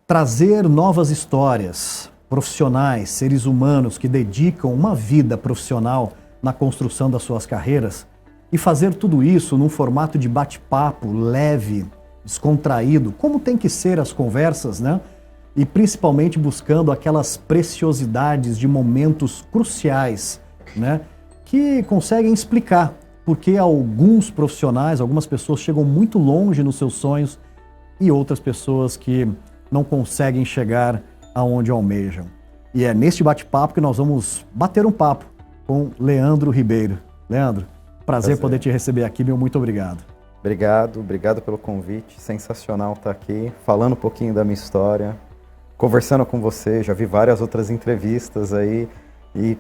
trazer novas histórias, profissionais, seres humanos que dedicam uma vida profissional na construção das suas carreiras e fazer tudo isso num formato de bate-papo leve, descontraído, como tem que ser as conversas, né? E principalmente buscando aquelas preciosidades de momentos cruciais, né? Que conseguem explicar porque alguns profissionais, algumas pessoas chegam muito longe nos seus sonhos e outras pessoas que não conseguem chegar aonde almejam. E é neste bate-papo que nós vamos bater um papo com Leandro Ribeiro. Leandro, prazer poder te receber aqui, meu muito obrigado. Obrigado pelo convite, sensacional estar aqui, falando um pouquinho da minha história, conversando com você, já vi várias outras entrevistas aí e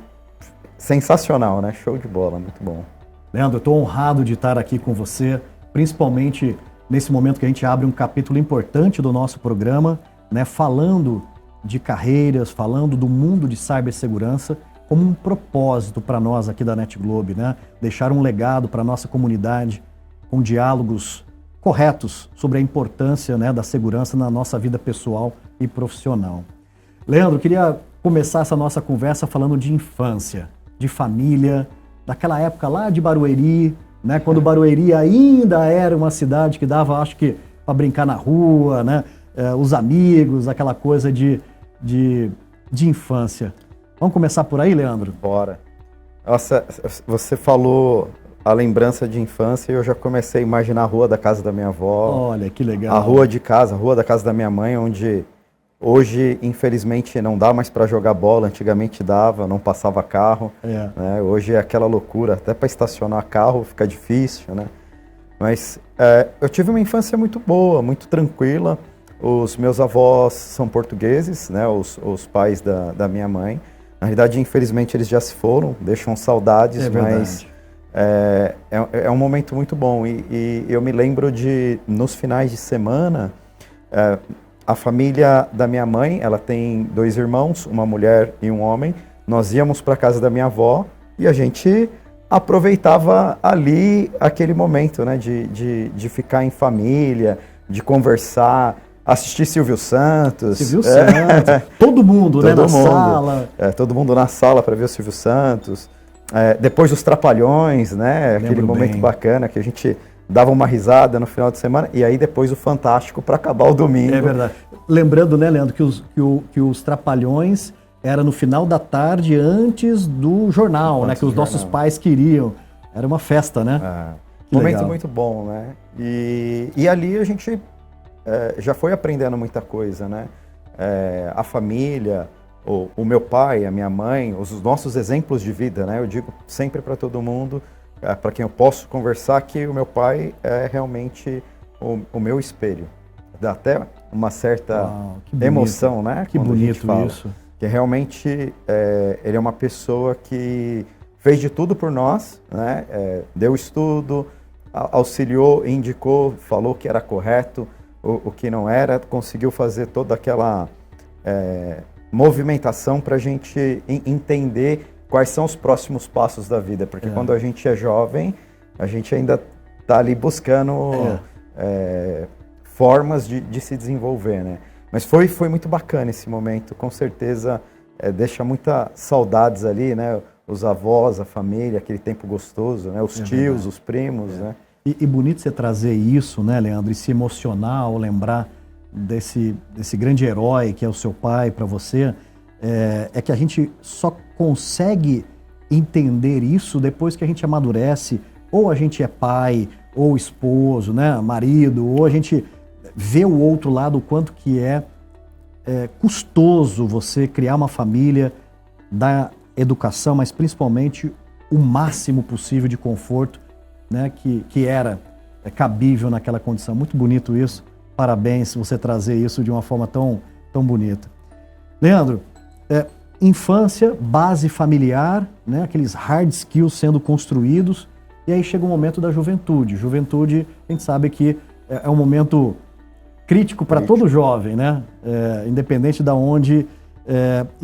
sensacional, né? Show de bola, muito bom. Leandro, eu estou honrado de estar aqui com você, principalmente nesse momento que a gente abre um capítulo importante do nosso programa, né? Falando de carreiras, falando do mundo de cibersegurança como um propósito para nós aqui da NetGlobe, né? Deixar um legado para a nossa comunidade com diálogos corretos sobre a importância, né, da segurança na nossa vida pessoal e profissional. Leandro, queria começar essa nossa conversa falando de infância, de família, daquela época lá de Barueri, né, quando Barueri ainda era uma cidade que dava, acho que, para brincar na rua, né, os amigos, aquela coisa de infância. Vamos começar por aí, Leandro? Bora. Nossa, você falou a lembrança de infância e eu já comecei a imaginar a rua da casa da minha avó. Olha, que legal. A rua de casa, a rua da casa da minha mãe, onde hoje, infelizmente, não dá mais para jogar bola. Antigamente dava, não passava carro. Né? Hoje é aquela loucura, até para estacionar carro fica difícil, né? Mas eu tive uma infância muito boa, muito tranquila. Os meus avós são portugueses, né? Os pais da minha mãe. Na realidade, infelizmente, eles já se foram, deixam saudades, mas é um momento muito bom. E eu me lembro de, nos finais de semana, a família da minha mãe, ela tem 2 irmãos, uma mulher e um homem. Nós íamos para a casa da minha avó e a gente aproveitava ali aquele momento, né, de ficar em família, de conversar, assistir Silvio Santos. Silvio Santos. Todo mundo, né, na sala. Todo mundo na sala para ver o Silvio Santos. Depois os Trapalhões, né? Aquele momento bacana que a gente dava uma risada no final de semana. E aí depois o Fantástico para acabar o domingo. É verdade. Lembrando, né, Leandro, que os Trapalhões era no final da tarde antes do jornal, né? Que os nossos pais queriam. Era uma festa, né? Momento legal. Muito bom, né? E ali a gente já foi aprendendo muita coisa, né? A família, o meu pai, a minha mãe, os nossos exemplos de vida, né? Eu digo sempre para todo mundo, para quem eu posso conversar, que o meu pai é realmente o meu espelho. Dá até uma certa emoção, né? Que bonito isso. Que realmente ele é uma pessoa que fez de tudo por nós, né? Deu estudo, auxiliou, indicou, falou que era correto, o que não era, conseguiu fazer toda aquela movimentação para a gente entender quais são os próximos passos da vida, porque quando a gente é jovem, a gente ainda está ali buscando formas de se desenvolver, né? Mas foi muito bacana esse momento, com certeza deixa muitas saudades ali, né? Os avós, a família, aquele tempo gostoso, né? Os tios, verdade. Os primos, né? E bonito você trazer isso, né, Leandro, e se emocionar ao lembrar desse grande herói que é o seu pai para você, é que a gente só consegue entender isso depois que a gente amadurece, ou a gente é pai, ou esposo, né, marido, ou a gente vê o outro lado, o quanto que é custoso você criar uma família, dar educação, mas principalmente o máximo possível de conforto, né, que era cabível naquela condição. Muito bonito isso. Parabéns você trazer isso de uma forma tão bonita. Leandro, infância, base familiar, né, aqueles hard skills sendo construídos, e aí chega o momento da juventude. Juventude, a gente sabe que é um momento crítico para todo jovem, né? Independente de onde.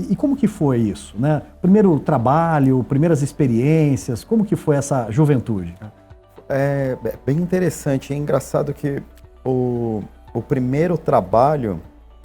E como que foi isso, né? Primeiro trabalho, primeiras experiências, como que foi essa juventude? É bem interessante, é engraçado que o primeiro trabalho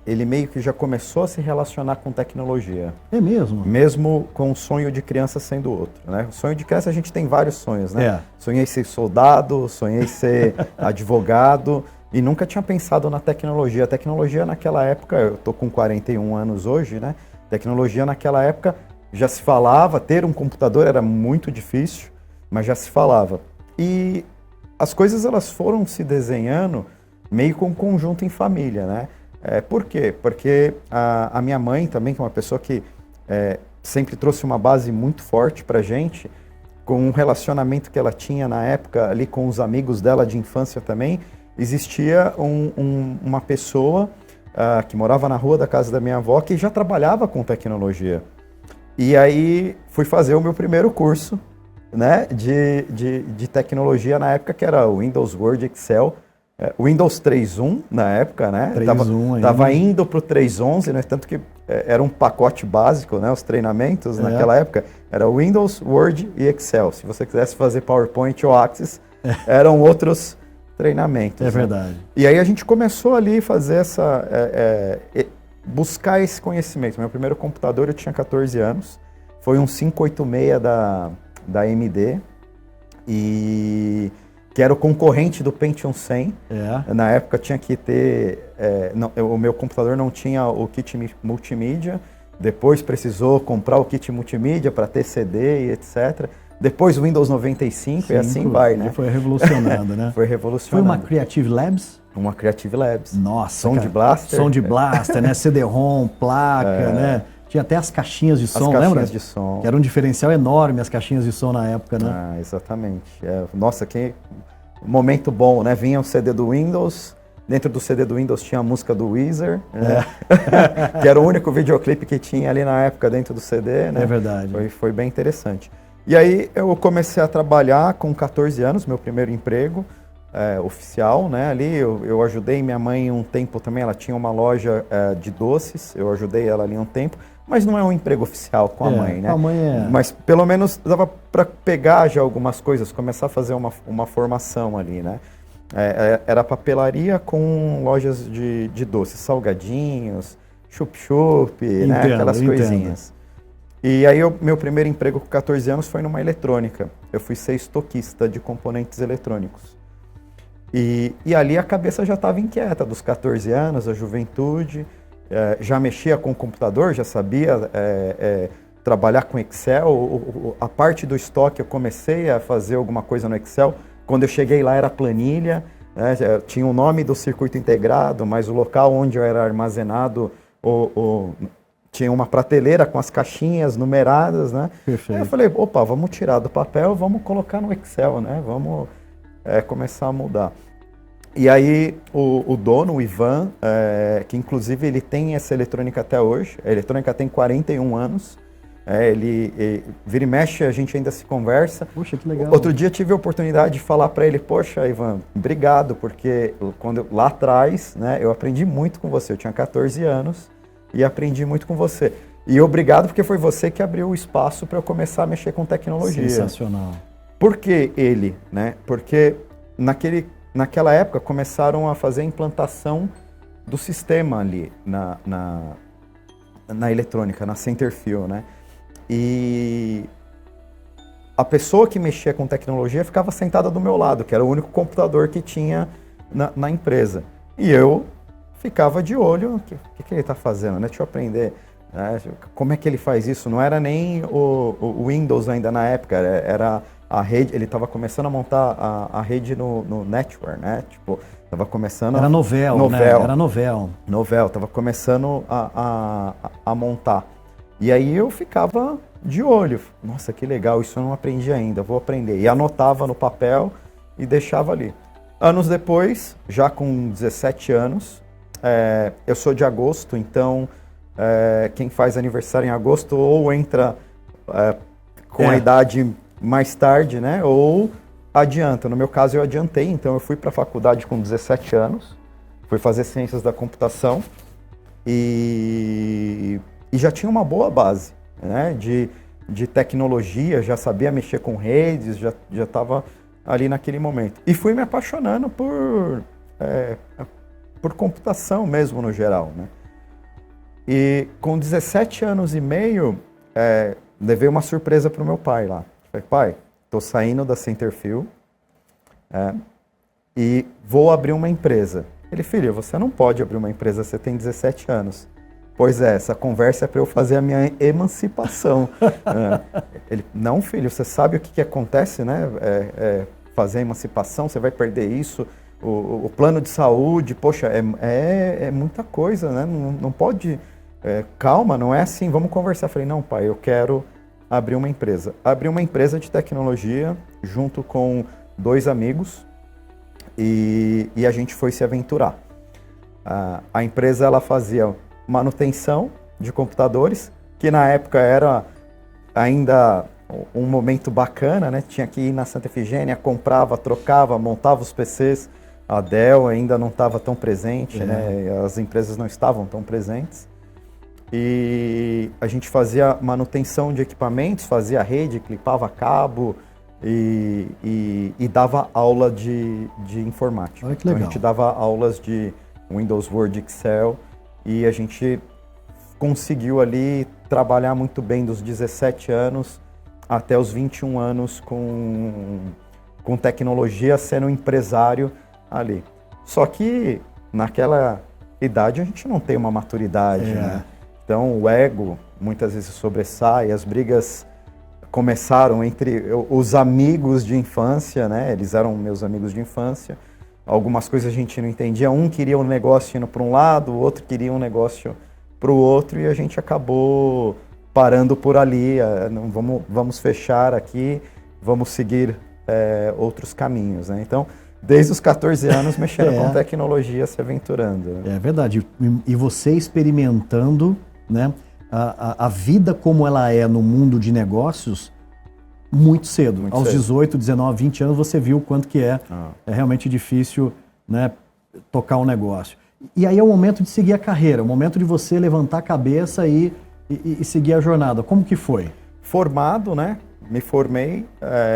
ele meio que já começou a se relacionar com tecnologia. É mesmo? Mesmo com o sonho de criança sendo outro, né? O sonho de criança a gente tem vários sonhos, né? Sonhei ser soldado, sonhei ser advogado e nunca tinha pensado na tecnologia. A tecnologia naquela época, eu tô com 41 anos hoje, né? Tecnologia naquela época já se falava, ter um computador era muito difícil, mas já se falava. E as coisas elas foram se desenhando meio com um conjunto em família, né? Por quê? Porque a minha mãe também, que é uma pessoa que sempre trouxe uma base muito forte pra gente, com um relacionamento que ela tinha na época ali com os amigos dela de infância também, existia uma pessoa que morava na rua da casa da minha avó que já trabalhava com tecnologia. E aí fui fazer o meu primeiro curso, né, de tecnologia na época, que era o Windows, Word, Excel, Windows 3.1 na época, né? 3.1 Tava indo para o 3.11, né? Tanto que era um pacote básico, né? Os treinamentos naquela época era Windows, Word e Excel. Se você quisesse fazer PowerPoint ou Access, eram outros treinamentos. É verdade. Né? E aí a gente começou ali a fazer buscar esse conhecimento. Meu primeiro computador eu tinha 14 anos, foi um 586 da AMD, que era o concorrente do Pentium 100. Na época tinha que ter... o meu computador não tinha o kit multimídia, depois precisou comprar o kit multimídia para ter CD e etc. Depois o Windows 95 e assim vai, né? Foi revolucionando, né? Foi revolucionando. Foi uma Creative Labs? Uma Creative Labs. Nossa, Sound Blaster. Sound Blaster, né? CD-ROM, placa, né? Tinha até as caixinhas de som, lembra? As caixinhas de som. Que era um diferencial enorme, as caixinhas de som na época, né? Exatamente. Nossa, que momento bom, né? Vinha o CD do Windows, dentro do CD do Windows tinha a música do Weezer, né? Que era o único videoclipe que tinha ali na época dentro do CD, né? É verdade. Foi bem interessante. E aí eu comecei a trabalhar com 14 anos, meu primeiro emprego oficial, né? Ali eu ajudei minha mãe um tempo também, ela tinha uma loja de doces, eu ajudei ela ali um tempo, mas não é um emprego oficial com a mãe, né? Com a mãe Mas pelo menos dava para pegar já algumas coisas, começar a fazer uma formação ali, né? Era papelaria com lojas de doces, salgadinhos, chup-chup, né? Aquelas coisinhas. E aí meu primeiro emprego com 14 anos foi numa eletrônica. Eu fui ser estoquista de componentes eletrônicos. E ali a cabeça já estava inquieta, dos 14 anos, a juventude, já mexia com o computador, já sabia trabalhar com Excel. A parte do estoque eu comecei a fazer alguma coisa no Excel. Quando eu cheguei lá era planilha, né? Tinha o nome do circuito integrado, mas o local onde eu era armazenado, tinha uma prateleira com as caixinhas numeradas, né? Perfeito. Aí eu falei, opa, vamos tirar do papel, vamos colocar no Excel, né? Vamos começar a mudar. E aí o dono, o Ivan, que inclusive ele tem essa eletrônica até hoje, a eletrônica tem 41 anos, ele vira e mexe, a gente ainda se conversa. Puxa, que legal. Outro dia tive a oportunidade de falar para ele, poxa, Ivan, obrigado, porque lá atrás, né, eu aprendi muito com você, eu tinha 14 anos, e aprendi muito com você. E obrigado porque foi você que abriu o espaço para eu começar a mexer com tecnologia. Sensacional. Por que ele, né? Porque naquela época começaram a fazer a implantação do sistema ali na eletrônica, na Centerfield, né? E a pessoa que mexia com tecnologia ficava sentada do meu lado, que era o único computador que tinha na empresa. E eu ficava de olho, o que ele está fazendo, né? Deixa eu aprender, né? Como é que ele faz isso? Não era nem o Windows ainda na época, era a rede, ele estava começando a montar a rede no network, né? Tipo, estava começando... Era Novell, né? Era Novell. Novell, estava começando a montar. E aí eu ficava de olho. Nossa, que legal, isso eu não aprendi ainda, vou aprender. E anotava no papel e deixava ali. Anos depois, já com 17 anos, eu sou de agosto, então quem faz aniversário em agosto ou entra com a idade mais tarde, né? Ou adianta. No meu caso eu adiantei, então eu fui para a faculdade com 17 anos, fui fazer ciências da computação e já tinha uma boa base, né? De tecnologia, já sabia mexer com redes, já estava ali naquele momento. E fui me apaixonando por computação mesmo no geral, né? E com 17 anos e meio, levei uma surpresa para o meu pai lá. Falei, pai, estou saindo da Centerfield e vou abrir uma empresa. Ele, filho, você não pode abrir uma empresa, você tem 17 anos. Pois é, essa conversa é para eu fazer a minha emancipação. Ele, não, filho, você sabe o que acontece, né? Fazer a emancipação, você vai perder isso. O plano de saúde, poxa, é muita coisa, né? Não pode... calma, não é assim, vamos conversar. Falei, não, pai, eu quero abrir uma empresa. Abri uma empresa de tecnologia junto com 2 amigos e a gente foi se aventurar. A empresa, ela fazia manutenção de computadores, que na época era ainda um momento bacana, né? Tinha que ir na Santa Efigênia, comprava, trocava, montava os PCs. A Dell ainda não estava tão presente, né? As empresas não estavam tão presentes. E a gente fazia manutenção de equipamentos, fazia rede, clipava cabo e dava aula de informática. Olha que legal. Então a gente dava aulas de Windows, Word, Excel e a gente conseguiu ali trabalhar muito bem dos 17 anos até os 21 anos com tecnologia, sendo empresário ali. Só que naquela idade a gente não tem uma maturidade, né? Então o ego muitas vezes sobressai, as brigas começaram entre os amigos de infância, né? Eles eram meus amigos de infância. Algumas coisas a gente não entendia. Um queria um negócio indo para um lado, o outro queria um negócio para o outro e a gente acabou parando por ali. Vamos fechar aqui, vamos seguir outros caminhos, né? Então, desde os 14 anos mexendo com tecnologia, se aventurando. Né? É verdade. E você experimentando, né, a vida como ela é no mundo de negócios muito cedo. Aos 18, 19, 20 anos você viu o quanto que é realmente difícil, né, tocar um negócio. E aí é o momento de seguir a carreira, o momento de você levantar a cabeça e seguir a jornada. Como que foi? Formado, né? Me formei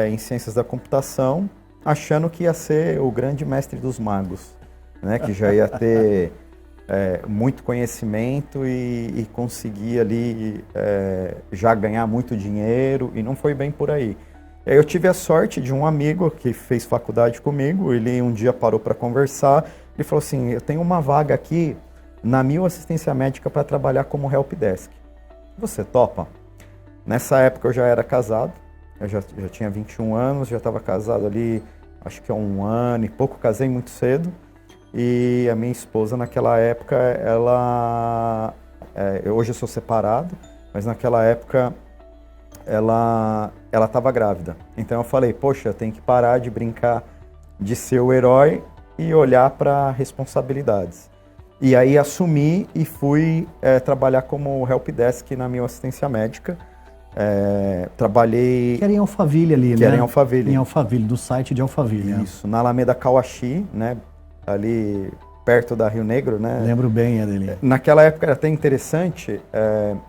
em Ciências da Computação, achando que ia ser o grande mestre dos magos, né? Que já ia ter muito conhecimento e conseguir ali já ganhar muito dinheiro, e não foi bem por aí. Eu tive a sorte de um amigo que fez faculdade comigo, ele um dia parou para conversar e falou assim, eu tenho uma vaga aqui na Mil Assistência Médica para trabalhar como helpdesk. Você topa? Nessa época eu já era casado, eu já tinha 21 anos, já estava casado ali, acho que há 1 ano e pouco, casei muito cedo. E a minha esposa naquela época, hoje eu sou separado, mas naquela época ela estava grávida. Então eu falei, poxa, eu tenho que parar de brincar de ser o herói e olhar para responsabilidades. E aí assumi e fui trabalhar como helpdesk na Mil Assistência Médica. Trabalhei... Que era em Alphaville ali, né? Que era em Alphaville. Em Alphaville, do site de Alphaville. Isso, na Alameda Cauaxi, né? Ali perto da Rio Negro, né? Lembro bem dele. Naquela época era até interessante,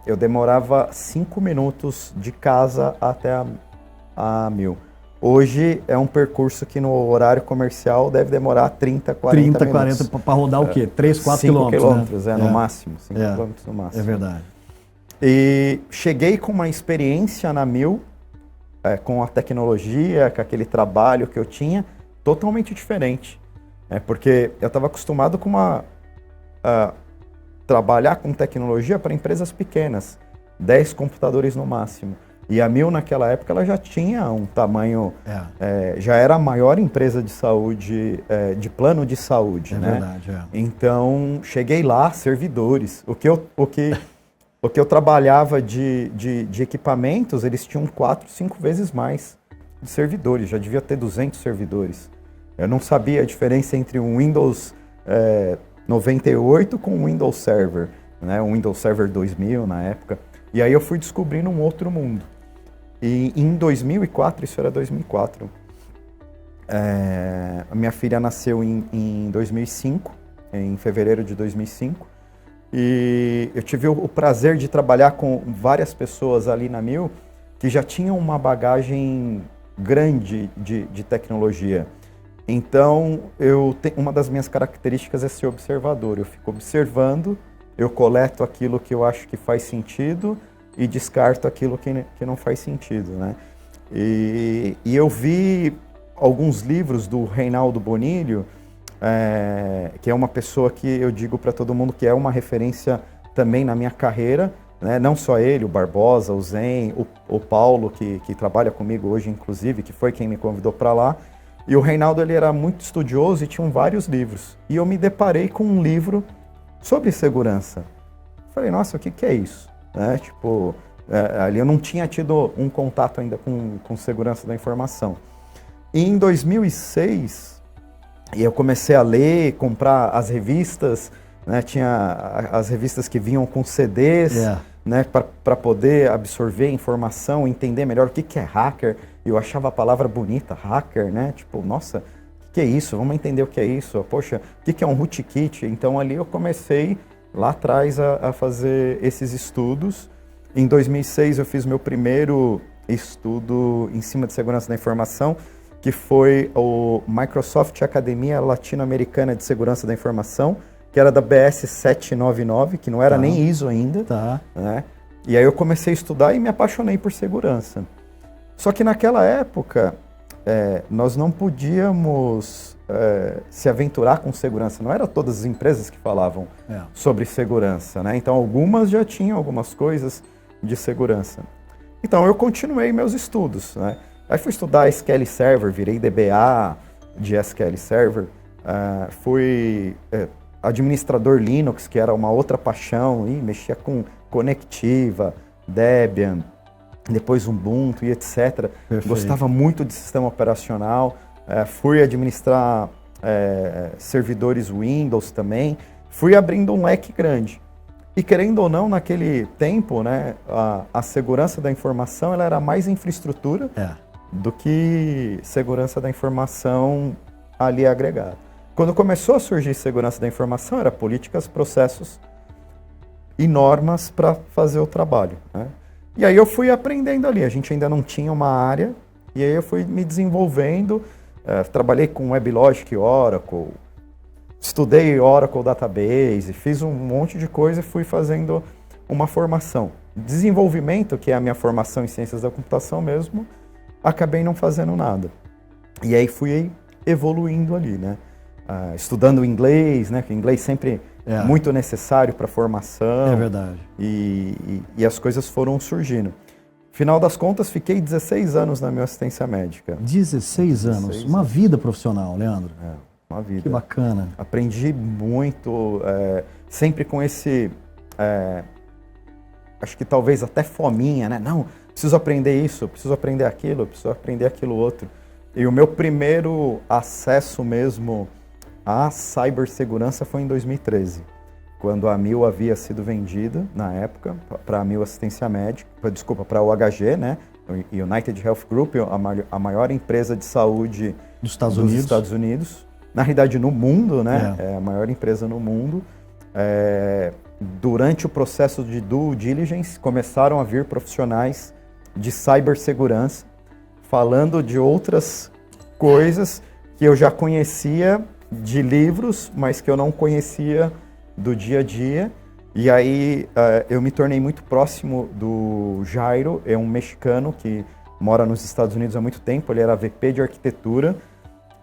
eu demorava 5 minutos de casa até a Mil. Hoje é um percurso que no horário comercial deve demorar 30, 40 minutos. 30, 40 para rodar o quê? 3, 4 quilômetros? 5 quilômetros, né? No máximo, 5 quilômetros no máximo. É verdade. E cheguei com uma experiência na Mil, com a tecnologia, com aquele trabalho que eu tinha, totalmente diferente. Porque eu estava acostumado com trabalhar com tecnologia para empresas pequenas, 10 computadores no máximo. E a Mil naquela época ela já tinha um tamanho, já era a maior empresa de saúde, de plano de saúde. Né? Verdade, Então cheguei lá, servidores. O que eu trabalhava de equipamentos, eles tinham 4, 5 vezes mais de servidores, já devia ter 200 servidores. Eu não sabia a diferença entre um Windows 98 com um Windows Server, né? Um Windows Server 2000 na época. E aí eu fui descobrindo um outro mundo. E em 2004, isso era 2004, a minha filha nasceu em 2005, em fevereiro de 2005. E eu tive o prazer de trabalhar com várias pessoas ali na Mil que já tinham uma bagagem grande de tecnologia. Então, uma das minhas características é ser observador. Eu fico observando eu coleto aquilo que eu acho que faz sentido e descarto aquilo que não faz sentido, né? E eu vi alguns livros do Reinaldo Bonilho, que é uma pessoa que eu digo para todo mundo que é uma referência também na minha carreira, né? Não só ele, o Barbosa, o Zen, o Paulo, que trabalha comigo hoje, inclusive, que foi quem me convidou para lá. E o Reinaldo, ele era muito estudioso e tinha vários livros. E eu me deparei com um livro sobre segurança. Falei, nossa, o que é isso? Né? Tipo, ali eu não tinha tido um contato ainda com segurança da informação. E em 2006, eu comecei a ler, comprar as revistas, né? Tinha as revistas que vinham com CDs, né? Para poder absorver informação, entender melhor o que é hacker. Eu achava a palavra bonita, hacker, né? Tipo, nossa, o que é isso? Vamos entender o que é isso. Poxa, o que é um rootkit? Então ali eu comecei lá atrás a fazer esses estudos. Em 2006 eu fiz meu primeiro estudo em cima de segurança da informação, que foi o Microsoft Academia Latino-Americana de Segurança da Informação, que era da BS 799, que não era nem ISO ainda. Né? E aí eu comecei a estudar e me apaixonei por segurança. Só que naquela época, nós não podíamos se aventurar com segurança. Não eram todas as empresas que falavam sobre segurança, né? Então algumas já tinham algumas coisas de segurança. Então eu continuei meus estudos, né? Aí fui estudar SQL Server, virei DBA de SQL Server, fui administrador Linux, que era uma outra paixão, e mexia com Conectiva, Debian, depois Ubuntu e etc. Perfeito. Gostava muito de sistema operacional, fui administrar servidores Windows também, fui abrindo um leque grande. E querendo ou não, naquele tempo, né, a segurança da informação ela era mais infraestrutura do que segurança da informação ali agregada. Quando começou a surgir segurança da informação, era políticas, processos e normas para fazer o trabalho, né? E aí eu fui aprendendo ali, a gente ainda não tinha uma área, e aí eu fui me desenvolvendo, trabalhei com WebLogic e Oracle, estudei Oracle Database, fiz um monte de coisa e fui fazendo uma formação. Desenvolvimento, que é a minha formação em ciências da computação mesmo, acabei não fazendo nada. E aí fui evoluindo ali, né? Estudando inglês, né? Que inglês sempre muito necessário para formação. É verdade. E as coisas foram surgindo. Final das contas, fiquei 16 anos na minha assistência médica. 16 anos. Uma vida profissional, Leandro. Uma vida. Que bacana. Aprendi muito, sempre com esse... acho que talvez até fominha, né? Não, preciso aprender isso, preciso aprender aquilo, preciso aprender aquilo outro. E o meu primeiro acesso mesmo à cibersegurança foi em 2013, quando a Mil havia sido vendida, na época, para a Mil Assistência Médica, para o UHG, né? United Health Group, a maior empresa de saúde dos Estados Unidos. Na realidade, no mundo, né? É a maior empresa no mundo. Durante o processo de due diligence, começaram a vir profissionais de cibersegurança, falando de outras coisas que eu já conhecia de livros, mas que eu não conhecia do dia a dia. E aí eu me tornei muito próximo do Jairo, é um mexicano que mora nos Estados Unidos há muito tempo, ele era VP de arquitetura,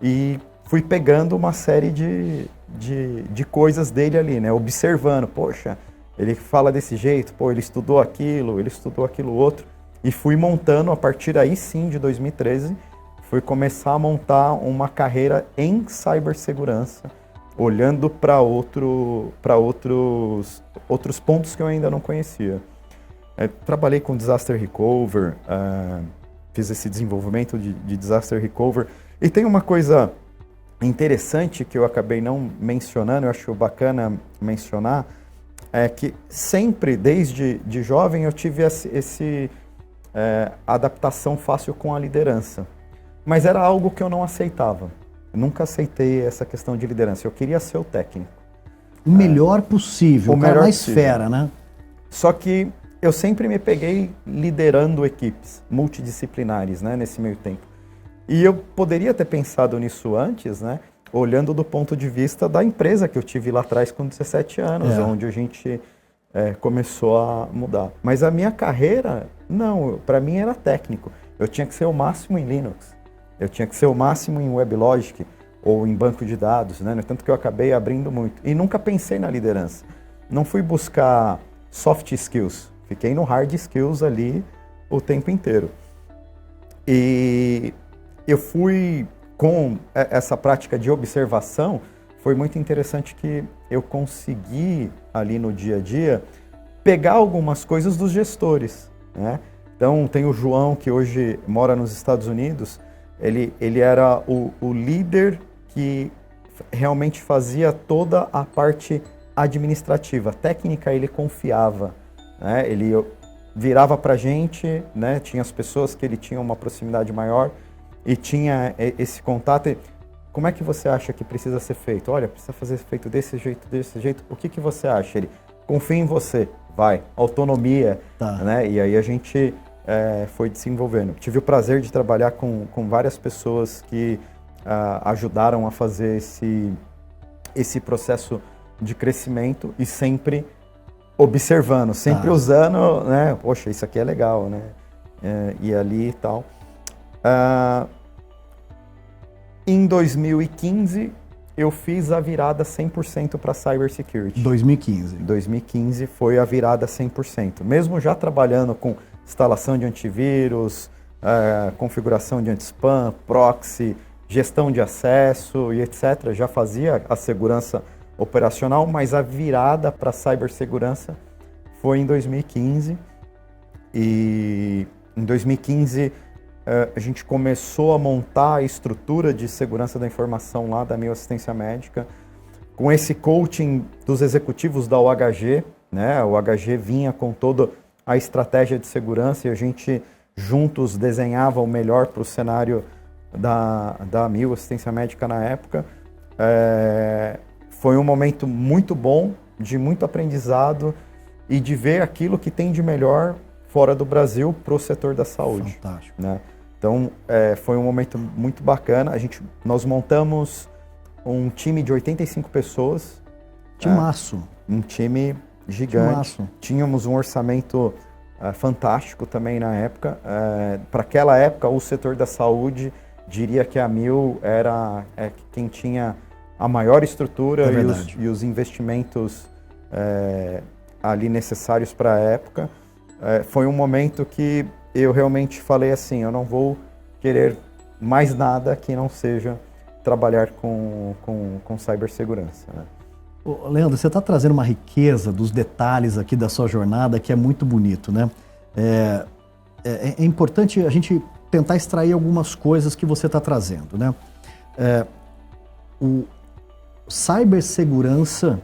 e fui pegando uma série de coisas dele ali, né? Observando, poxa, ele fala desse jeito, pô, ele estudou aquilo outro. E fui montando, a partir aí sim, de 2013, fui começar a montar uma carreira em cibersegurança, olhando para outros pontos que eu ainda não conhecia. Trabalhei com Disaster Recovery, fiz esse desenvolvimento de Disaster Recovery. E tem uma coisa interessante que eu acabei não mencionando, eu acho bacana mencionar, é que sempre, desde jovem, eu tive esse adaptação fácil com a liderança. Mas era algo que eu não aceitava. Eu nunca aceitei essa questão de liderança. Eu queria ser o técnico. O melhor possível, o cara na esfera, né? Só que eu sempre me peguei liderando equipes multidisciplinares, né, nesse meio tempo. E eu poderia ter pensado nisso antes, né? olhando do ponto de vista da empresa que eu tive lá atrás com 17 anos, onde a gente começou a mudar. Mas a minha carreira, não, para mim era técnico. Eu tinha que ser o máximo em Linux, eu tinha que ser o máximo em WebLogic ou em banco de dados, né? Tanto que eu acabei abrindo muito. E nunca pensei na liderança. Não fui buscar soft skills, fiquei no hard skills ali o tempo inteiro. E eu fui, com essa prática de observação, foi muito interessante que eu consegui ali no dia a dia pegar algumas coisas dos gestores, né? Então tem o João, que hoje mora nos Estados Unidos, ele era o líder que realmente fazia toda a parte administrativa. Técnica ele confiava, né? Ele virava para a gente, né? Tinha as pessoas que ele tinha uma proximidade maior e tinha esse contato. E, como é que você acha que precisa ser feito? Olha, precisa fazer feito desse jeito. O que você acha? Ele confia em você, vai. Autonomia, né? E aí a gente foi desenvolvendo. Tive o prazer de trabalhar com várias pessoas que ajudaram a fazer esse processo de crescimento e sempre observando, sempre usando, né? Poxa, isso aqui é legal, né? E ali e tal. Em 2015, eu fiz a virada 100% para Cybersecurity. 2015 foi a virada 100%. Mesmo já trabalhando com instalação de antivírus, configuração de anti-spam, proxy, gestão de acesso e etc. Já fazia a segurança operacional, mas a virada para a cibersegurança foi em 2015. E em 2015 a gente começou a montar a estrutura de segurança da informação lá da Mil Assistência Médica, com esse coaching dos executivos da OHG, né? O OHG vinha com toda a estratégia de segurança e a gente juntos desenhava o melhor para o cenário da Mil Assistência Médica na época. Foi um momento muito bom, de muito aprendizado e de ver aquilo que tem de melhor fora do Brasil para o setor da saúde. Fantástico. Né? Então, foi um momento muito bacana. Nós montamos um time de 85 pessoas. Timaço. Um time gigante. Timaço. Tínhamos um orçamento fantástico também na época. Para aquela época, o setor da saúde, diria que a Mil era quem tinha a maior estrutura e os investimentos ali necessários para a época. Foi um momento que eu realmente falei assim, eu não vou querer mais nada que não seja trabalhar com cibersegurança, né? Leandro, você está trazendo uma riqueza dos detalhes aqui da sua jornada que é muito bonito, né? É importante a gente tentar extrair algumas coisas que você está trazendo, né? O cibersegurança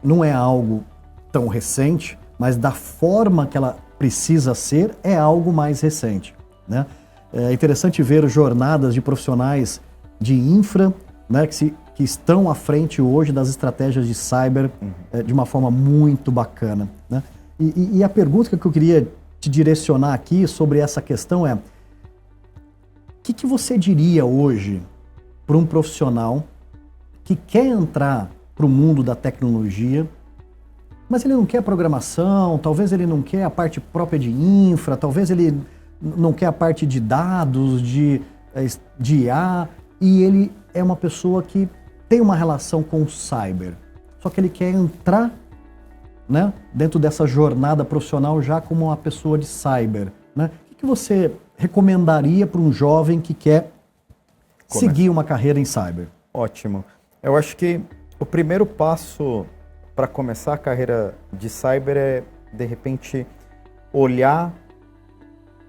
não é algo tão recente, mas da forma que ela precisa ser é algo mais recente, né? É interessante ver jornadas de profissionais de infra, né, que estão à frente hoje das estratégias de cyber de uma forma muito bacana, né? E a pergunta que eu queria te direcionar aqui sobre essa questão é: o que você diria hoje para um profissional que quer entrar para o mundo da tecnologia, mas ele não quer programação, talvez ele não quer a parte própria de infra, talvez ele não quer a parte de dados, de IA, e ele é uma pessoa que tem uma relação com o cyber, só que ele quer entrar, né, dentro dessa jornada profissional já como uma pessoa de cyber, né? O que você recomendaria para um jovem que quer seguir uma carreira em cyber? Ótimo. Eu acho que o primeiro passo para começar a carreira de cyber é, de repente, olhar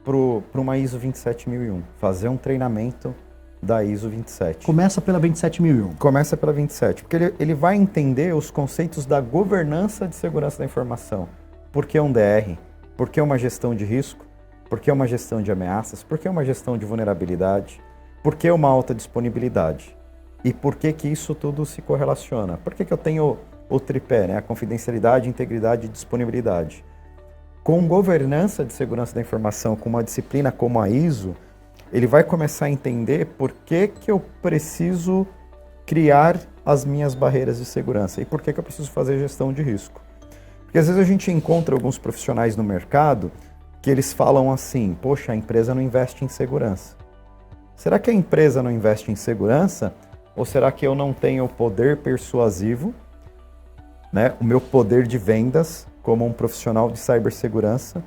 para uma ISO 27001, fazer um treinamento da ISO 27. Começa pela 27001. Começa pela 27, porque ele vai entender os conceitos da governança de segurança da informação. Por que um DR? Por que uma gestão de risco? Por que uma gestão de ameaças? Por que uma gestão de vulnerabilidade? Por que uma alta disponibilidade? E por que isso tudo se correlaciona? Por que eu tenho o tripé, né? A confidencialidade, integridade e disponibilidade? Com governança de segurança da informação, com uma disciplina como a ISO, ele vai começar a entender por que eu preciso criar as minhas barreiras de segurança. E por que eu preciso fazer gestão de risco? Porque às vezes a gente encontra alguns profissionais no mercado que eles falam assim, poxa, a empresa não investe em segurança. Será que a empresa não investe em segurança? Ou será que eu não tenho o poder persuasivo, né, o meu poder de vendas como um profissional de cibersegurança,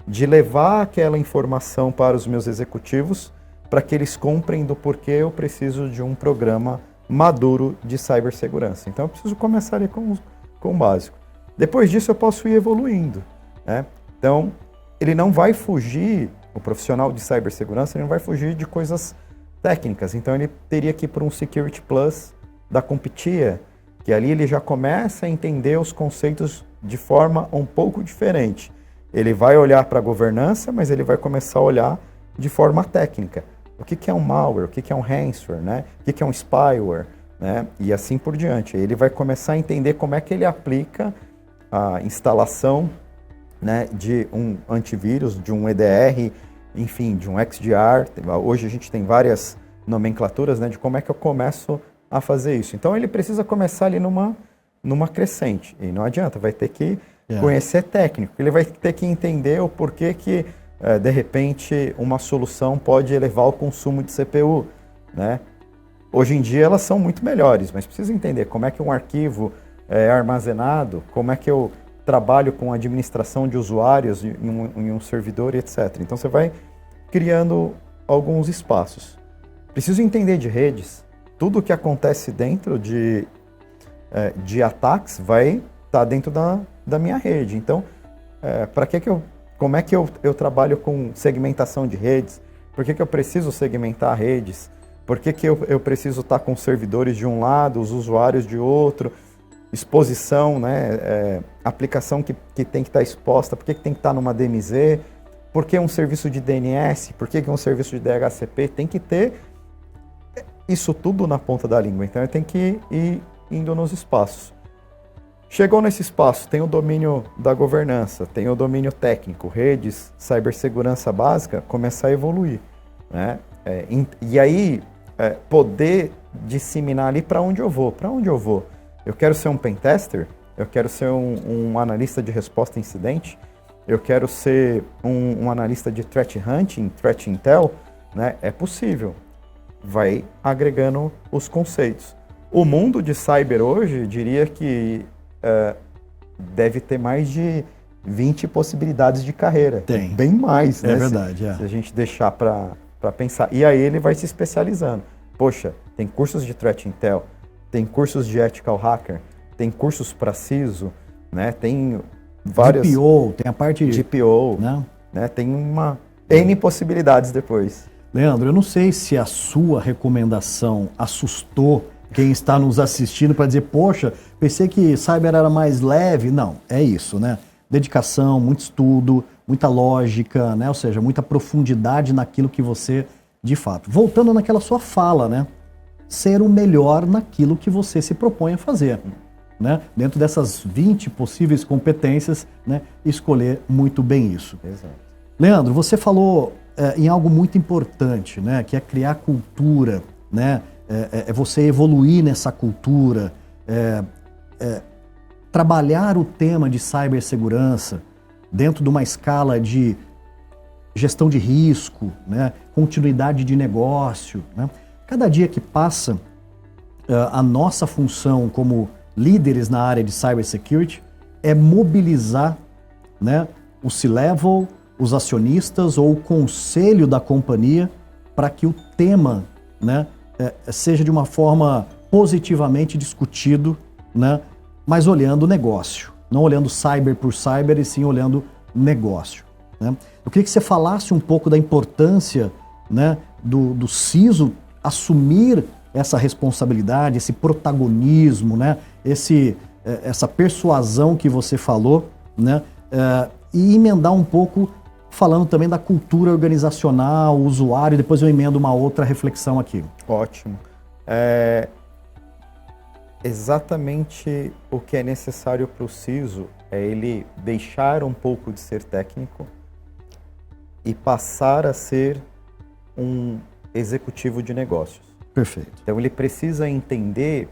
de levar aquela informação para os meus executivos para que eles comprem do porquê eu preciso de um programa maduro de cibersegurança. Então eu preciso começar ali com o básico. Depois disso eu posso ir evoluindo, né? Então ele não vai fugir, o profissional de cibersegurança, ele não vai fugir de coisas técnicas. Então ele teria que ir para um Security Plus da CompTIA, que ali ele já começa a entender os conceitos de forma um pouco diferente. Ele vai olhar para a governança, mas ele vai começar a olhar de forma técnica. O que é um malware, o que é um ransomware, né? O que é um spyware, né? E assim por diante. Ele vai começar a entender como é que ele aplica a instalação, né, de um antivírus, de um EDR, enfim, de um XDR. Hoje a gente tem várias nomenclaturas, né, de como é que eu começo a fazer isso. Então ele precisa começar ali numa crescente. E não adianta, vai ter que conhecer técnico. Ele vai ter que entender o porquê que, de repente, uma solução pode elevar o consumo de CPU, né? Hoje em dia elas são muito melhores, mas precisa entender como é que um arquivo é armazenado, como é que eu trabalho com administração de usuários em um servidor e etc. Então você vai criando alguns espaços. Preciso entender de redes. Tudo o que acontece dentro de ataques vai estar dentro da minha rede. Então, como é que eu trabalho com segmentação de redes? Por que eu preciso segmentar redes? Por que eu preciso estar com servidores de um lado, os usuários de outro? Exposição, né? Aplicação que tem que estar exposta, por que tem que estar numa DMZ? Por que um serviço de DNS? Por que um serviço de DHCP? Tem que ter isso tudo na ponta da língua. Então eu tenho que ir indo nos espaços. Chegou nesse espaço, tem o domínio da governança, tem o domínio técnico, redes, cibersegurança básica, começar a evoluir, né? E aí poder disseminar ali para onde eu vou. Para onde eu vou? Eu quero ser um pentester? Eu quero ser um analista de resposta a incidente? Eu quero ser um analista de threat hunting, threat intel? Né? É possível. Vai agregando os conceitos. O mundo de cyber hoje, diria que deve ter mais de 20 possibilidades de carreira. Tem. Bem mais, né? É verdade, se a gente deixar para pensar. E aí ele vai se especializando. Poxa, tem cursos de threat intel, tem cursos de ethical hacker, tem cursos para CISO, né? Tem várias... DPO, tem a parte... DPO, né? Tem N possibilidades depois. Leandro, eu não sei se a sua recomendação assustou quem está nos assistindo para dizer, poxa, pensei que cyber era mais leve. Não, é isso, né? Dedicação, muito estudo, muita lógica, né? Ou seja, muita profundidade naquilo que você, de fato... Voltando naquela sua fala, né? Ser o melhor naquilo que você se propõe a fazer, né? Dentro dessas 20 possíveis competências, né? Escolher muito bem isso. Exato. Leandro, você falou em algo muito importante, né? Que é criar cultura, né? É você evoluir nessa cultura, trabalhar o tema de cibersegurança dentro de uma escala de gestão de risco, né? Continuidade de negócio, né? Cada dia que passa, a nossa função como líderes na área de cybersecurity é mobilizar, né, o C-Level, os acionistas ou o conselho da companhia para que o tema, né, seja de uma forma positivamente discutido, né, mas olhando o negócio, não olhando cyber por cyber e sim olhando negócio, né? Eu queria que você falasse um pouco da importância, né, do CISO assumir essa responsabilidade, esse protagonismo, né, essa persuasão que você falou, né, e emendar um pouco falando também da cultura organizacional, usuário, e depois eu emendo uma outra reflexão aqui. Ótimo. Exatamente o que é necessário para o CISO é ele deixar um pouco de ser técnico e passar a ser um executivo de negócios. Perfeito. Então ele precisa entender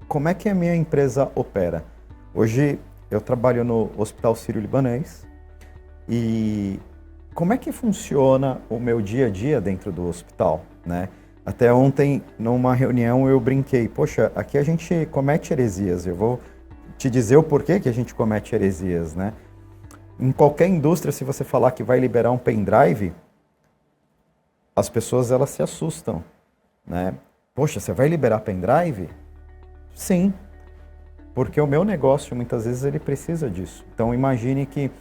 como é que a minha empresa opera. Hoje eu trabalho no Hospital Sírio-Libanês e como é que funciona o meu dia a dia dentro do hospital, né? Até ontem, numa reunião, eu brinquei, poxa, aqui a gente comete heresias, eu vou te dizer o porquê que a gente comete heresias, né? Em qualquer indústria, se você falar que vai liberar um pendrive, as pessoas elas se assustam, né? Poxa, você vai liberar pendrive? Sim, porque o meu negócio muitas vezes ele precisa disso. Então imagine que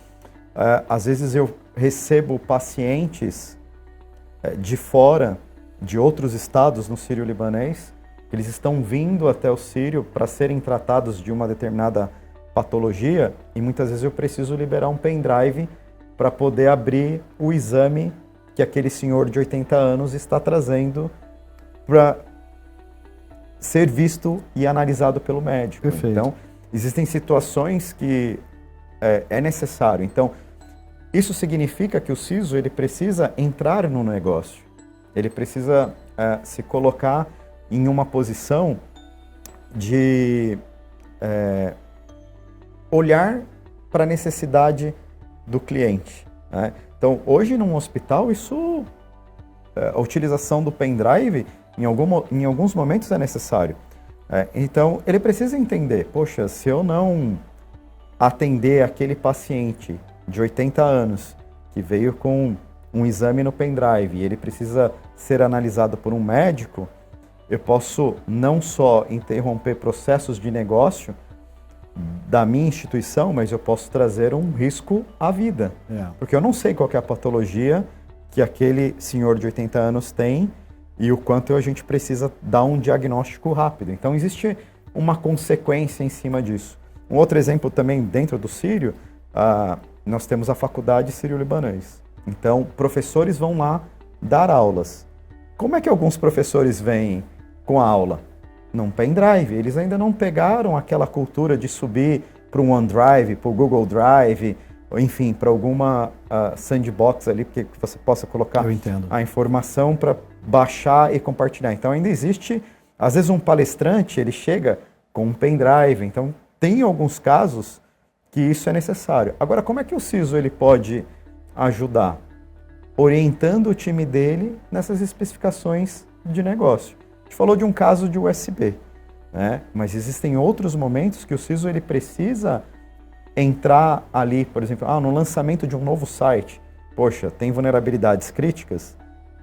às vezes eu recebo pacientes de fora, de outros estados no Sírio-Libanês, eles estão vindo até o Sírio para serem tratados de uma determinada patologia e muitas vezes eu preciso liberar um pendrive para poder abrir o exame que aquele senhor de 80 anos está trazendo para ser visto e analisado pelo médico. Perfeito. Então, existem situações que é necessário. Então, isso significa que o CISO ele precisa entrar no negócio. Ele precisa se colocar em uma posição de olhar para a necessidade do cliente, né? Então, hoje num hospital, a utilização do pendrive, em alguns momentos é necessário. Então, ele precisa entender, poxa, se eu não atender aquele paciente de 80 anos que veio com um exame no pendrive e ele precisa ser analisado por um médico, eu posso não só interromper processos de negócio da minha instituição, mas eu posso trazer um risco à vida. Porque eu não sei qual que é a patologia que aquele senhor de 80 anos tem e o quanto a gente precisa dar um diagnóstico rápido. Então existe uma consequência em cima disso. Um outro exemplo também dentro do Sírio, nós temos a faculdade Sírio-Libanês. Então professores vão lá dar aulas. Como é que alguns professores vêm com a aula? Num pendrive. Eles ainda não pegaram aquela cultura de subir para um OneDrive, para o Google Drive, ou enfim, para alguma sandbox ali, que você possa colocar a informação para baixar e compartilhar. Então ainda existe, às vezes um palestrante, ele chega com um pendrive. Então tem alguns casos que isso é necessário. Agora, como é que o CISO ele pode ajudar? Orientando o time dele nessas especificações de negócio. A gente falou de um caso de USB, né? Mas existem outros momentos que o CISO ele precisa entrar ali, por exemplo, no lançamento de um novo site. Poxa, tem vulnerabilidades críticas,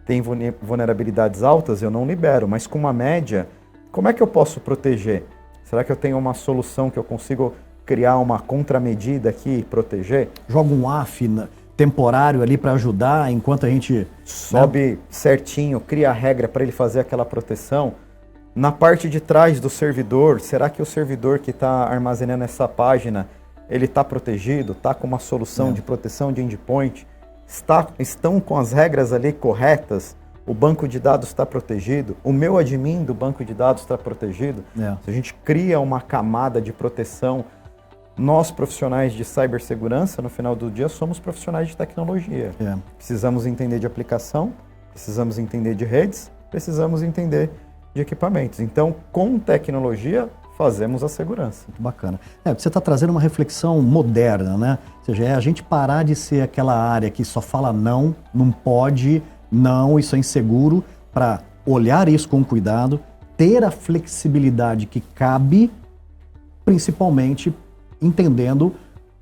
tem vulnerabilidades altas, eu não libero, mas com uma média, como é que eu posso proteger? Será que eu tenho uma solução que eu consigo criar uma contramedida aqui e proteger? Joga um AF temporário ali para ajudar enquanto a gente sobe certinho, cria a regra para ele fazer aquela proteção. Na parte de trás do servidor, será que o servidor que está armazenando essa página, ele está protegido? Está com uma solução de proteção de endpoint? Estão com as regras ali corretas? O banco de dados está protegido? O meu admin do banco de dados está protegido? Se a gente cria uma camada de proteção, nós, profissionais de cibersegurança, no final do dia, somos profissionais de tecnologia. Precisamos entender de aplicação, precisamos entender de redes, precisamos entender de equipamentos. Então, com tecnologia, fazemos a segurança. Muito bacana. Você está trazendo uma reflexão moderna, né? Ou seja, é a gente parar de ser aquela área que só fala não, não pode, não, isso é inseguro, para olhar isso com cuidado, ter a flexibilidade que cabe, principalmente entendendo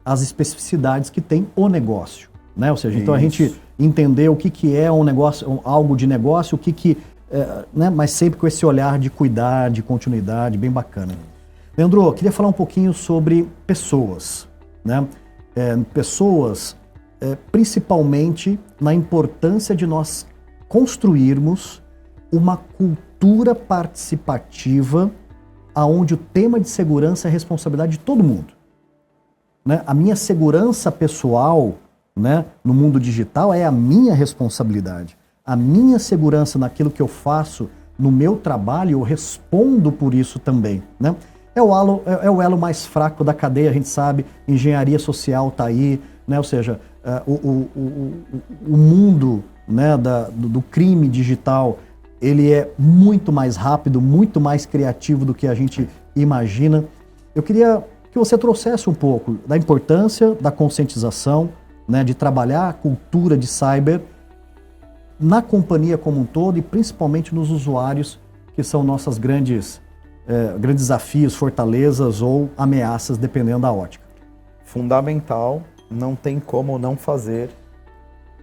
as especificidades que tem o negócio, né? Ou seja, então a gente entender o que é um negócio, algo de negócio, né? Mas sempre com esse olhar de cuidar, de continuidade, bem bacana. Leandro, eu queria falar um pouquinho sobre pessoas, né? Pessoas, principalmente na importância de nós construirmos uma cultura participativa onde o tema de segurança é responsabilidade de todo mundo. Né? A minha segurança pessoal, né, no mundo digital é a minha responsabilidade. A minha segurança naquilo que eu faço no meu trabalho, eu respondo por isso também. Né? É o elo mais fraco da cadeia, a gente sabe, engenharia social está aí, né? Ou seja, o mundo né, do crime digital, ele é muito mais rápido, muito mais criativo do que a gente imagina. Eu queria que você trouxesse um pouco da importância da conscientização, né, de trabalhar a cultura de cyber na companhia como um todo e principalmente nos usuários, que são nossos grandes desafios, fortalezas ou ameaças, dependendo da ótica. Fundamental, não tem como não fazer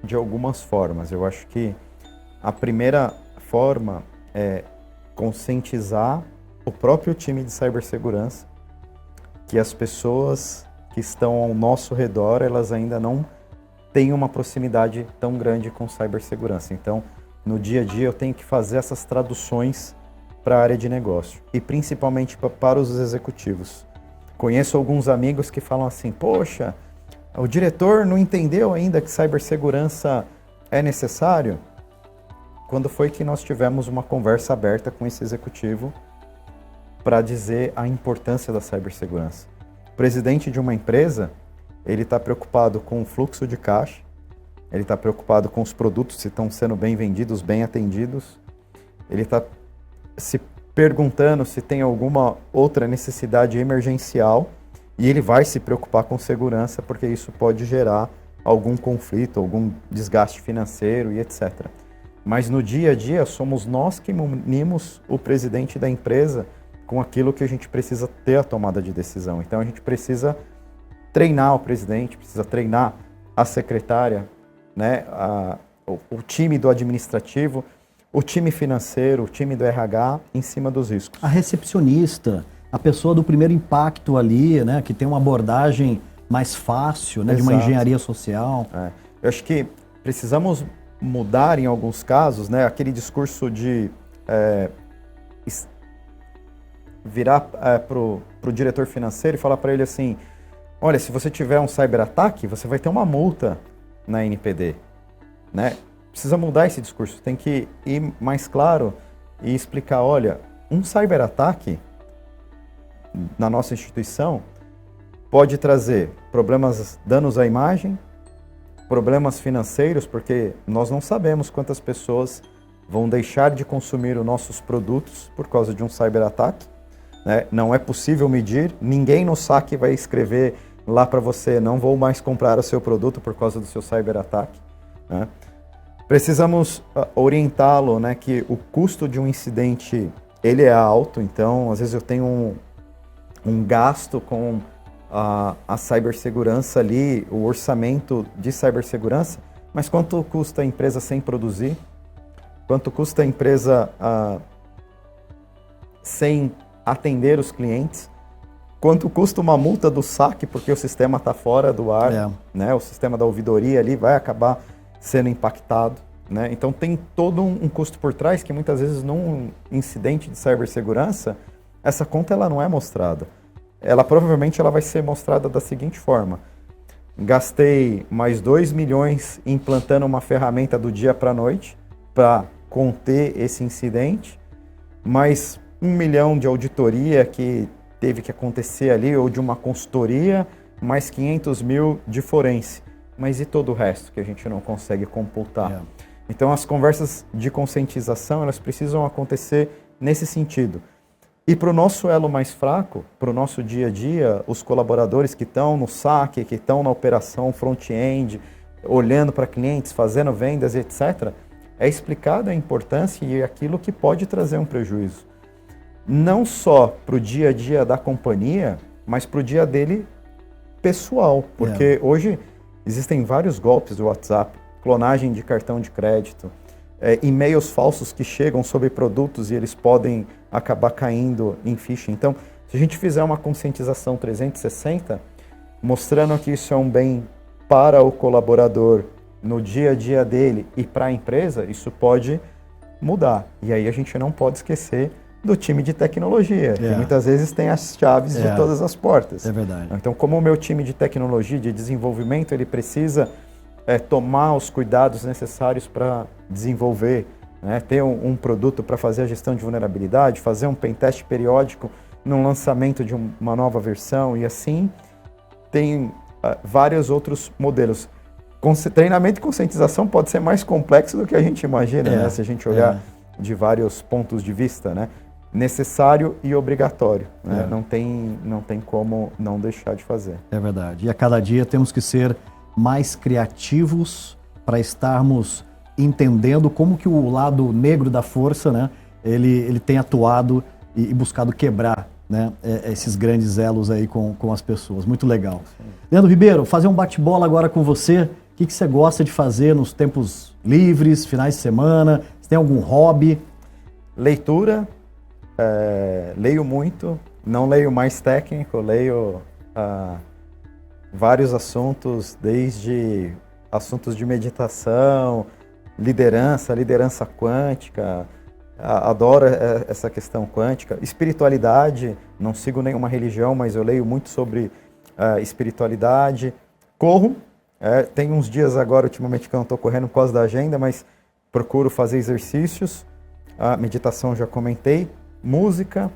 de algumas formas. Eu acho que a primeira forma é conscientizar o próprio time de cibersegurança que as pessoas que estão ao nosso redor, elas ainda não têm uma proximidade tão grande com cibersegurança. Então, no dia a dia, eu tenho que fazer essas traduções para a área de negócio e principalmente para os executivos. Conheço alguns amigos que falam assim, poxa, o diretor não entendeu ainda que cibersegurança é necessário? Quando foi que nós tivemos uma conversa aberta com esse executivo para dizer a importância da cibersegurança? O presidente de uma empresa, ele está preocupado com o fluxo de caixa, ele está preocupado com os produtos se estão sendo bem vendidos, bem atendidos, ele está se perguntando se tem alguma outra necessidade emergencial e ele vai se preocupar com segurança porque isso pode gerar algum conflito, algum desgaste financeiro e etc. Mas no dia a dia somos nós que munimos o presidente da empresa com aquilo que a gente precisa ter a tomada de decisão. Então a gente precisa treinar o presidente, precisa treinar a secretária, né, o time do administrativo, o time financeiro, o time do RH em cima dos riscos. A recepcionista, a pessoa do primeiro impacto ali, né, que tem uma abordagem mais fácil, né, de uma engenharia social. Eu acho que precisamos mudar em alguns casos, né, aquele discurso de virar para o diretor financeiro e falar para ele assim, olha, se você tiver um cyberataque, você vai ter uma multa na NPD, né? Precisa mudar esse discurso, tem que ir mais claro e explicar, olha, um cyberataque na nossa instituição pode trazer problemas, danos à imagem, problemas financeiros, porque nós não sabemos quantas pessoas vão deixar de consumir os nossos produtos por causa de um cyberataque, né? Não é possível medir, ninguém no saque vai escrever lá para você, não vou mais comprar o seu produto por causa do seu cyberataque, né? Precisamos orientá-lo, né, que o custo de um incidente ele é alto, então às vezes eu tenho um gasto com a cibersegurança ali, o orçamento de cibersegurança, mas quanto custa a empresa sem produzir? Quanto custa a empresa sem atender os clientes? Quanto custa uma multa do saque porque o sistema está fora do ar, né? O sistema da ouvidoria ali vai acabar sendo impactado, né? Então tem todo um custo por trás que muitas vezes num incidente de cibersegurança, essa conta ela não é mostrada. Ela provavelmente ela vai ser mostrada da seguinte forma: gastei mais 2 milhões implantando uma ferramenta do dia para a noite para conter esse incidente, mais 1 milhão de auditoria que teve que acontecer ali, ou de uma consultoria, mais 500 mil de forense. Mas e todo o resto que a gente não consegue computar? Então as conversas de conscientização, elas precisam acontecer nesse sentido. E para o nosso elo mais fraco, para o nosso dia a dia, os colaboradores que estão no saque, que estão na operação front-end, olhando para clientes, fazendo vendas, etc., é explicada a importância e aquilo que pode trazer um prejuízo. Não só para o dia a dia da companhia, mas para o dia dele pessoal. Porque hoje existem vários golpes do WhatsApp, clonagem de cartão de crédito, e-mails falsos que chegam sobre produtos e eles podem acabar caindo em phishing. Então, se a gente fizer uma conscientização 360, mostrando que isso é um bem para o colaborador no dia a dia dele e para a empresa, isso pode mudar. E aí a gente não pode esquecer do time de tecnologia, que muitas vezes tem as chaves de todas as portas. É verdade. Então, como o meu time de tecnologia, de desenvolvimento, ele precisa tomar os cuidados necessários para desenvolver, né? Ter um produto para fazer a gestão de vulnerabilidade, fazer um pentest periódico no lançamento de uma nova versão, e assim tem vários outros modelos. treinamento e conscientização pode ser mais complexo do que a gente imagina, né? Se a gente olhar de vários pontos de vista, né? Necessário e obrigatório, né? Não tem como não deixar de fazer. É verdade. E a cada dia temos que ser mais criativos para estarmos entendendo como que o lado negro da força, né? Ele tem atuado e buscado quebrar, né? Esses grandes elos aí com as pessoas. Muito legal. Sim. Leandro Ribeiro, fazer um bate-bola agora com você. O que você gosta de fazer nos tempos livres, finais de semana? Você tem algum hobby? Leitura. Leio muito, não leio mais técnico, leio vários assuntos, desde assuntos de meditação, liderança quântica, adoro essa questão quântica, espiritualidade, não sigo nenhuma religião, mas eu leio muito sobre espiritualidade, corro, tem uns dias agora ultimamente que eu não estou correndo por causa da agenda, mas procuro fazer exercícios, a meditação já comentei. Música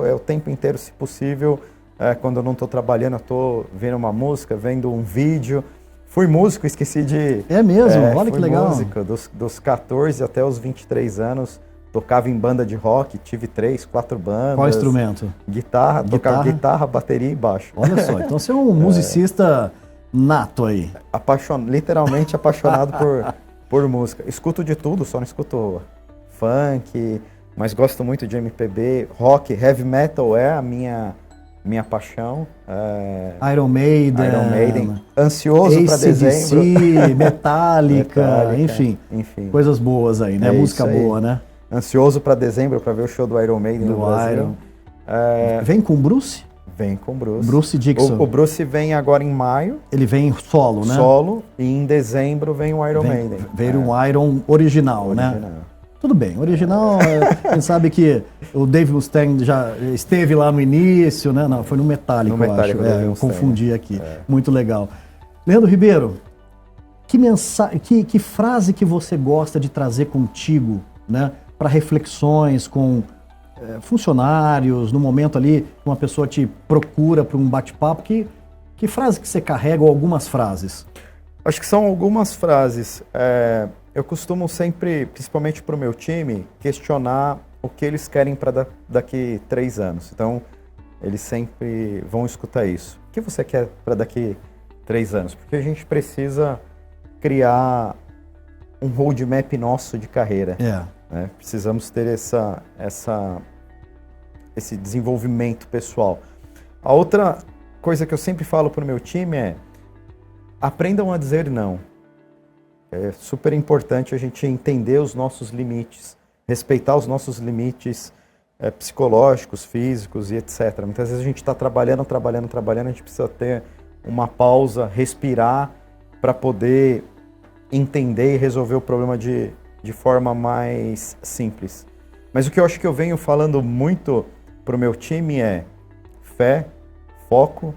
é o tempo inteiro, se possível, quando eu não estou trabalhando, eu estou vendo uma música, vendo um vídeo. Fui músico, esqueci de... É mesmo? Olha que legal. Fui músico, dos 14 até os 23 anos, tocava em banda de rock, tive 3, 4 bandas. Qual instrumento? Guitarra, tocava guitarra, bateria e baixo. Olha só, então você é um musicista nato aí. Literalmente apaixonado por música. Escuto de tudo, só não escuto funk... Mas gosto muito de MPB, rock, heavy metal é a minha paixão. Iron Maiden. Ansioso para dezembro. Metallica, enfim. Coisas boas aí, né? Música boa, né? Ansioso para dezembro para ver o show do Iron Maiden no Brasil. Vem com o Bruce? Vem com o Bruce. Bruce Dixon. O Bruce vem agora em maio. Ele vem solo, né? Solo, e em dezembro vem o Iron Maiden. Veio um Iron original, né? Tudo bem, original, quem sabe que o Dave Mustaine já esteve lá no início, né? Não, foi no Metallica, eu acho. Eu confundi aqui. Muito legal. Leandro Ribeiro, que frase que você gosta de trazer contigo, né? Para reflexões com funcionários, no momento ali que uma pessoa te procura para um bate-papo, que frase que você carrega ou algumas frases? Acho que são algumas frases. Eu costumo sempre, principalmente para o meu time, questionar o que eles querem para daqui 3 anos. Então, eles sempre vão escutar isso. O que você quer para daqui 3 anos? Porque a gente precisa criar um roadmap nosso de carreira. Né? Precisamos ter esse desenvolvimento pessoal. A outra coisa que eu sempre falo para o meu time é: aprendam a dizer não. É super importante a gente entender os nossos limites, respeitar os nossos limites psicológicos, físicos e etc. Muitas vezes a gente está trabalhando, a gente precisa ter uma pausa, respirar para poder entender e resolver o problema de forma mais simples. Mas o que eu acho que eu venho falando muito para o meu time é fé, foco,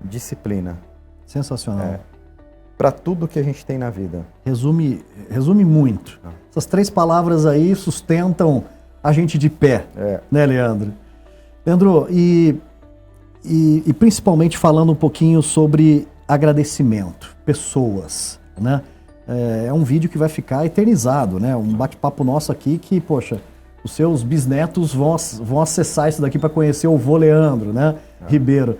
disciplina. Sensacional. Para tudo que a gente tem na vida. Resume muito. Essas 3 palavras aí sustentam a gente de pé, né, Leandro? Leandro, e principalmente falando um pouquinho sobre agradecimento, pessoas, né? É um vídeo que vai ficar eternizado, né? Um bate-papo nosso aqui que, poxa, os seus bisnetos vão acessar isso daqui para conhecer o vô Leandro, né? Ribeiro.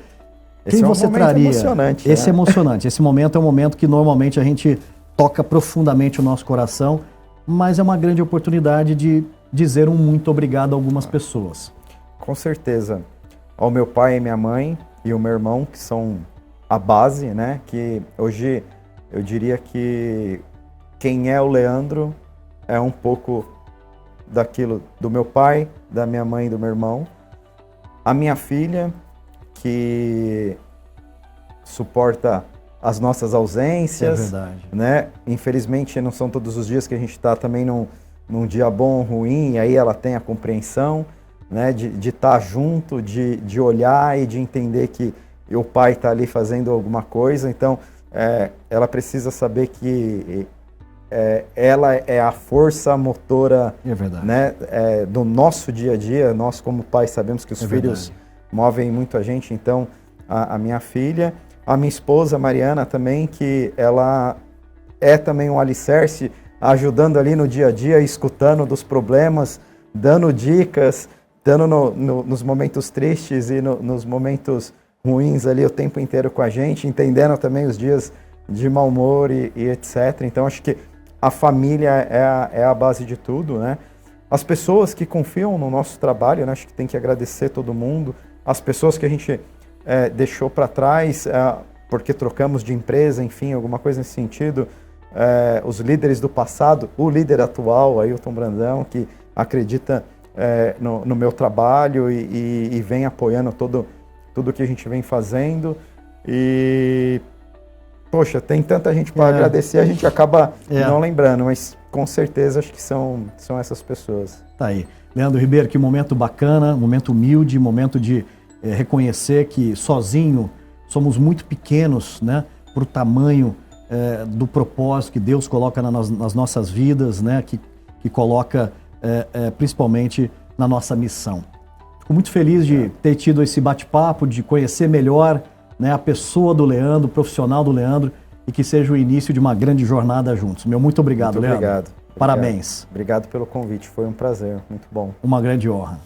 Quem você traria? Emocionante, esse é emocionante. Esse momento é um momento que normalmente a gente toca profundamente o nosso coração, mas é uma grande oportunidade de dizer um muito obrigado a algumas pessoas. Com certeza. Ao meu pai e minha mãe e o meu irmão, que são a base, né? Que hoje eu diria que quem é o Leandro é um pouco daquilo do meu pai, da minha mãe e do meu irmão. A minha filha, que suporta as nossas ausências. É verdade. Né? Infelizmente não são todos os dias que a gente está também num dia bom ou ruim, e aí ela tem a compreensão, né? De estar junto, de olhar e de entender que o pai está ali fazendo alguma coisa. Então ela precisa saber que ela é a força motora, né? Do nosso dia a dia. Nós como pais sabemos que os filhos movem muito a gente. Então a minha filha, a minha esposa, Mariana, também, que ela é também um alicerce, ajudando ali no dia a dia, escutando dos problemas, dando dicas, dando nos momentos tristes e nos momentos ruins ali o tempo inteiro com a gente, entendendo também os dias de mau humor e etc. Então, acho que a família é a base de tudo, né? As pessoas que confiam no nosso trabalho, né? Acho que tem que agradecer todo mundo. As pessoas que a gente deixou para trás, porque trocamos de empresa, enfim, alguma coisa nesse sentido. Os líderes do passado, o líder atual, Ailton Brandão, que acredita no meu trabalho e vem apoiando tudo que a gente vem fazendo. E, poxa, tem tanta gente para agradecer, a gente acaba não lembrando, mas com certeza acho que são essas pessoas. Tá aí. Leandro Ribeiro, que momento bacana, momento humilde, momento de reconhecer que sozinho somos muito pequenos, né, para o tamanho do propósito que Deus coloca nas nossas vidas, né, que coloca principalmente na nossa missão. Fico muito feliz de ter tido esse bate-papo, de conhecer melhor, né, a pessoa do Leandro, o profissional do Leandro, e que seja o início de uma grande jornada juntos. Muito obrigado, Leandro. Obrigado. Parabéns. Obrigado pelo convite, foi um prazer, muito bom. Uma grande honra.